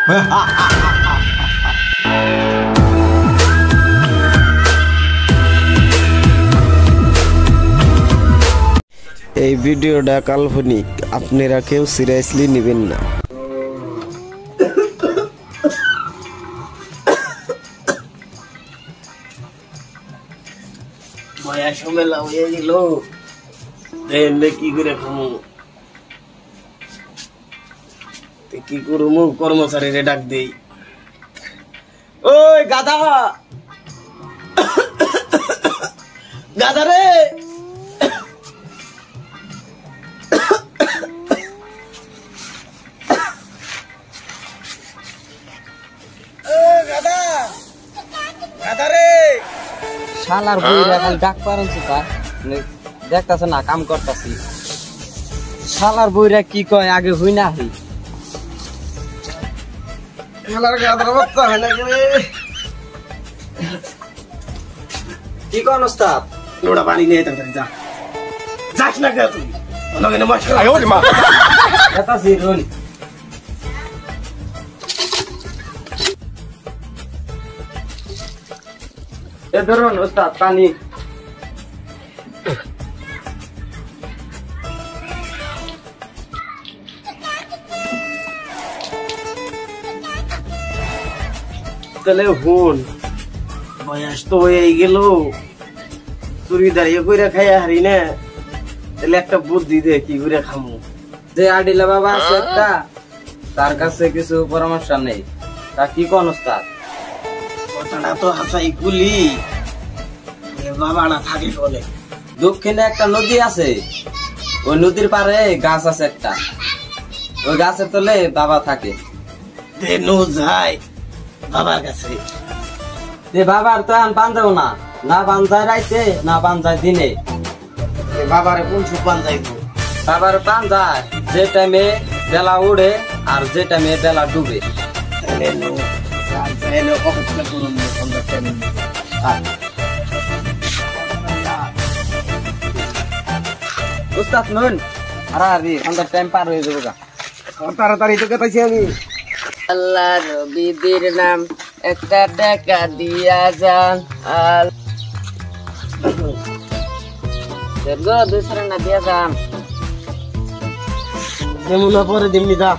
এই ভিডিওটা কাল্পনিক, আপনারা কেউ সিরিয়াসলি নেবেন না। বয়স মেলা হয়ে গেল, কি করে খামু, কি করবো? কর্মচারীরে ডাক দেই। ওই গাধা, গাধা রে, শালার বইরা খালি ডাক পারেনছি তা দেখতাছে না, কাম করতাছি। শালার বইরা কি কয় আগে হই না হই। কি কোন ওস্তাদ? লোড়া পানি নিয়ে তাড়াতাড়ি যা, যাস না কে তুই? ওখানে মশলা দেখতাছি রোল। এ ধরুন ওস্তাদ পানি। তাহলে হুন, বয়স তো হয়ে গেল, চুরি দাঁড়িয়ে কইরা খাইয়া হারি না, তাহলে একটা বুদ্ধি দে কি করে খামু। যে আডিলা বাবা আছে একটা, তার কাছে কিছু পরামর্শ নেই, তা কি কোন ওস্তাদ? কথাটা তো হাসাই গুলি, বাবাটা থাকে বলে। দক্ষিণে একটা নদী আছে, ওই নদীর পারে গাছ আছে একটা, ওই গাছের তলে বাবা থাকে। দেনু যায় বাবার কাছে। বাবার তো এখন বান্ধাও না, না বান্ধায় রাইতে না বান্ধায় দিনে। বাবারে কোন সুখ বান্ধাইব? বাবার বান্ধায় যে টাইমে বেলা উড়ে আর যে টাইমে বেলা ডুবে। উস্তাদ নুন আরে আমাদের টাইম পার হয়ে যাবে। তাড়াতাড়ি তো কথাইছি আমি। আল্লাহ রবিদের নাম একটা টাকা দিয়া যান, গো দুসরা না দিয়া যান। যেমন পরে দিমনি যা।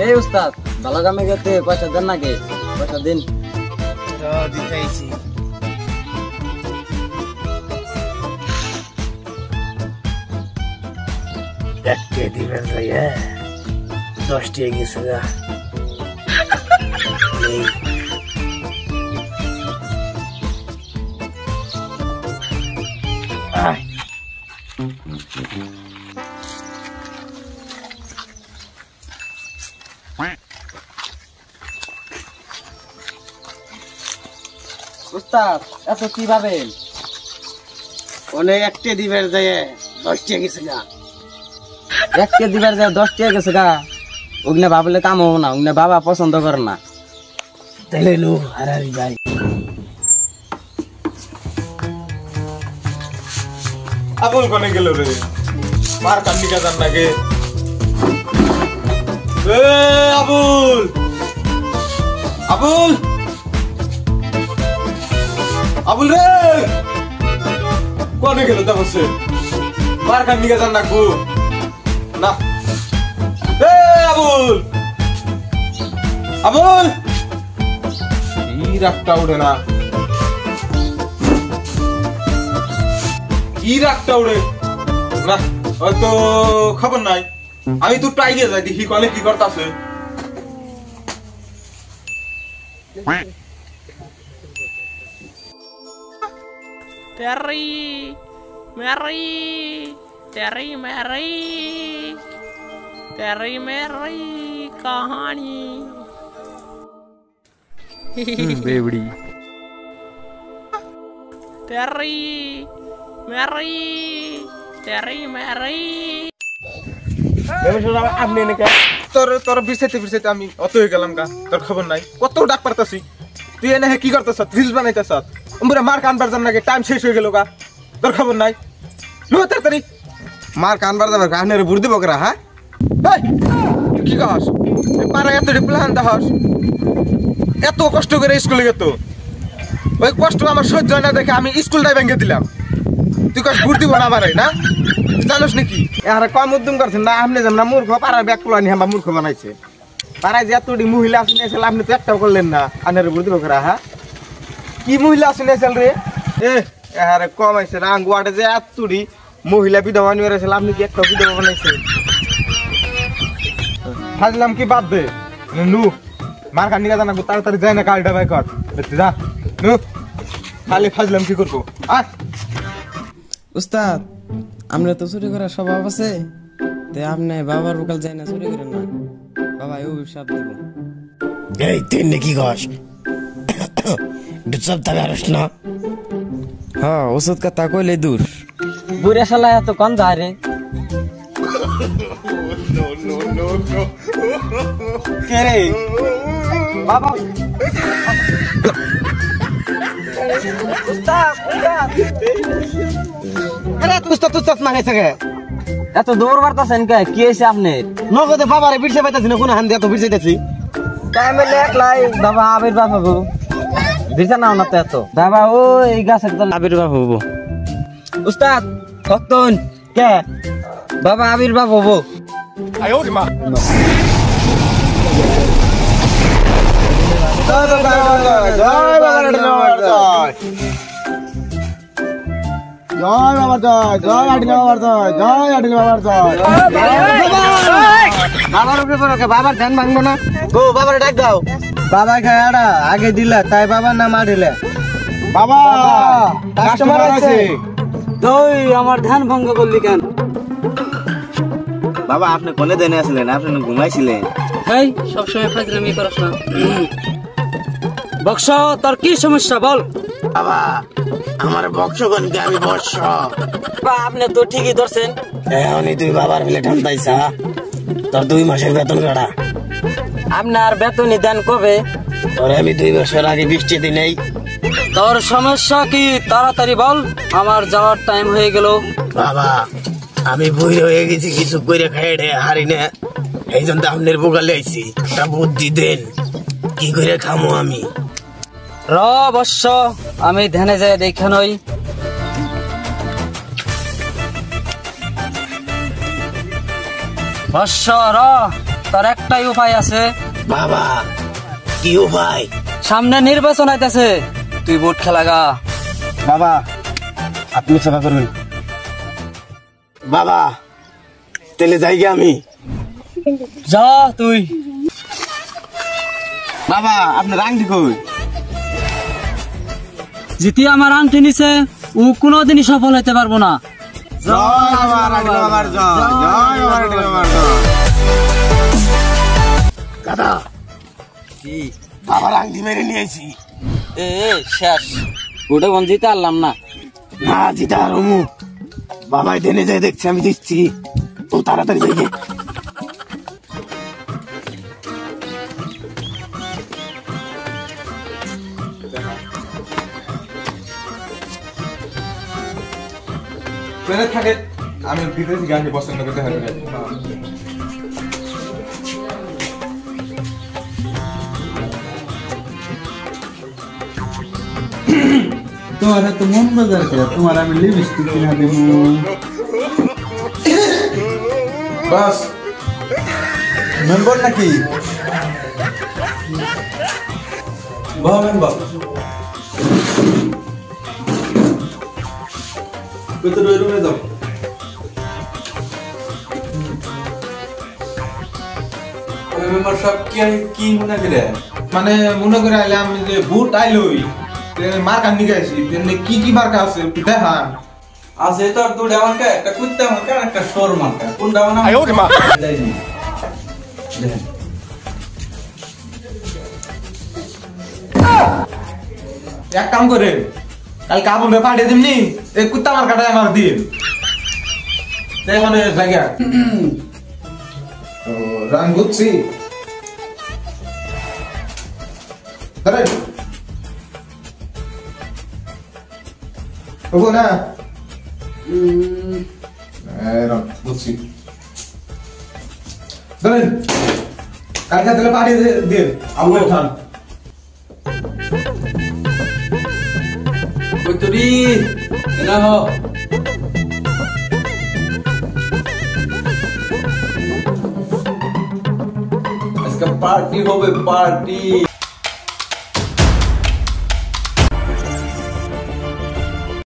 এই উস্তাদ ভালো কামে গেতে পয়সা দেন নাকি? পয়সা দিন। দিতেছি। একটা দিবেন ভাইয়া, 10 টাকা গেছে গা। উস্তাদ এত কি ভাবেন? অনেক একটা দিবেন যায় 10 টাকা গেছে গা। একটা দিবার যায় 10 টাকা গেছে গা, ওগুলা ভাবলে কাম হবো না, ওগুলা বাবা পছন্দ করে না। তাহলে নো হারারি যাই। আবুল কোনে গেল রে? মার কান্দিকা জান নাকি? এ আবুল, আবুল, আবুল রে কোনে গেল? তা বসে মার কান্দিকা জান নাকু না। এ আবুল, আবুল, এই রাগটা উঠে না, কি রাগটা উড়ে না, হয়তো খবর নাই। আমি তো টাইগে যাই দেখি কলে কি করতেছে। তেরি মেরি তেরি মেরি तेरी मेरी कहानी बेवड़ी तेरी मेरी तेरी मेरी আপনি নাকি তোর তোর বিরসাইতে আমি অত হয়ে গেলাম গা, তোর খবর নাই। কত ডাক পারতাছি, তুই এনে কি করতেছ? রিলস বানাইতেছ? আমরা মার কানবার যান নাকি? টাইম শেষ হয়ে গেল গা, তোর খবর নাই। লো তাড়াতাড়ি মার কানবার যাবার কাহিনী বুঝ দিব করা। হ্যাঁ কি কস? পারা এত প্ল্যান দেখাস এত কষ্ট করে স্কুলে গেত ওই কষ্ট আমার সহ্য হয় না দেখে আমি স্কুলটাই ভেঙে দিলাম তুই কাজ ঘুর দিব না আমারে না জানোস নাকি আর কম উদ্যম করছেন না আপনি যেন না মূর্খ পাড়ার ব্যাগ পোলা নিয়ে মূর্খ বানাইছে পাড়ায় যে এতটি মহিলা শুনেছিল আপনি তো একটাও করলেন না আনের উপর দিব করা হ্যাঁ কি মহিলা শুনেছিল রে আরে কম আইছে রাং ওয়ার্ডে যে এতটি মহিলা বিধবা নিয়ে রেছিল আপনি কি একটা বিধবা বানাইছে ফাজলাম কি বাদ দে নু মার খান নিকা জানা তাড়াতাড়ি যায় না কালটা বাই কর যা নু খালি ফাজলাম কি করবো আয় উস্তাদ আমরা তো চুরি করার স্বভাব আছে তে আপনি বাবার বোকাল যায় না চুরি করেন না বাবা এই অভিশাপ দিব এই তুই নাকি গস দুসব তবে আরস না হ্যাঁ ওষুধ কথা কইলে দূর বুড়া শালা এত কম যায় রে কে রে বাবা এত দৌড় মারতেছেন কে কি হয়েছে আপনার নগদে বাবারে বিড়ছে পাইতাছি না কোন হান দিয়ে তো বিড়ছাইতাছি টাইমে লেখলাই বাবা আবির্ভাব হবো দিছে না না তো এত বাবা ওই গাছের তলে আবির্ভাব হবো উস্তাদ কতন কে বাবা আবির্ভাব হবো জয় বাবার জয় জয় আটিল বাবার জয় জয় আটিল বাবার জয় বাবার উপরে পড়ো বাবার ধ্যান ভাঙবো না গো বাবার ডাক দাও বাবা খায়াড়া আগে দিলা তাই বাবার নাম আটিলে বাবা কাস্টমার আছে তুই আমার ধ্যান ভঙ্গ করলি কেন বাবা আপনি কোনে দেনে আসলেন আপনি ঘুমাইছিলেন এই সবসময় ফাজলামি করছ না বক্স তোর কি সমস্যা বল বাবা আমার বংশগণকে আমি বর্ষ বা আপনি তো ঠিকই ধরছেন এখনই তুই বাবার ফেলে ঠান্ডাইছা তোর 2 মাসের বেতন কাটা আপনার বেতনই দেন কবে তোরে আমি 2 বছর আগে বৃষ্টি দিই নাই তোর সমস্যা কি তাড়াতাড়ি বল আমার যাওয়ার টাইম হয়ে গেল বাবা আমি বুড়ি হয়ে গেছি কিছু করে খাইড়ে হারি না এই জন্য আপনার বোকালে আইছি একটা বুদ্ধি দেন কি করে খামো আমি র বর্ষ আমি ধ্যানে যাই দেখে নই বর্ষ র তোর একটাই উপায় আছে বাবা কি উপায় সামনে নির্বাচন আইতাছে তুই ভোট খেলাগা বাবা আপনি সেবা করুন বাবা তেলে যাই গে আমি যা তুই বাবা আপনি রাংটি কই জিতি আমার আংটি নিছে ও কোনোদিনই সফল হইতে পারবো না জয় বাবার আটিল বাবার জয় জয় বাবার আটিল বাবার জয় দাদা কি বাবার আংটি মেরে নিয়েছি এ শেষ ওটা কোন জিতে আনলাম না না জিতা রমু বাবাই দেনে যাই দেখছি আমি দিচ্ছি তো তাড়াতাড়ি যাই গে ট্রেনে থাকে আমি ভিতরে থেকে আসি পছন্দ করতে হবে তোমার তো মন বাজার কে তোমার আমি লিপস্টিক কিনা দেবো বাস মেম্বার নাকি বাহ মেম্বার ভিতরে রুমে যাও মেম্বার সব কি মনে করে মানে মনে করে আইলে আমি যে বুট আইলই মার্কা নিয়ে গেছি কি কি মার্কা আছে একটু দেখান আছে তোর দুটা মার্কা একটা কুত্তা মার্কা একটা সর মার্কা কোনটা মানে এক কাম করে কাল কাবুল রে পাঠিয়ে দিমনি এই কুত্তা মার্কাটা আমার দিন মানে জায়গা ও রান বুঝছি ধরে ওগো না রান বুঝছি ধরেন কালকে তাহলে পাঠিয়ে দিন আবু খান কই তুই এনা হ আজকে পার্টি হবে পার্টি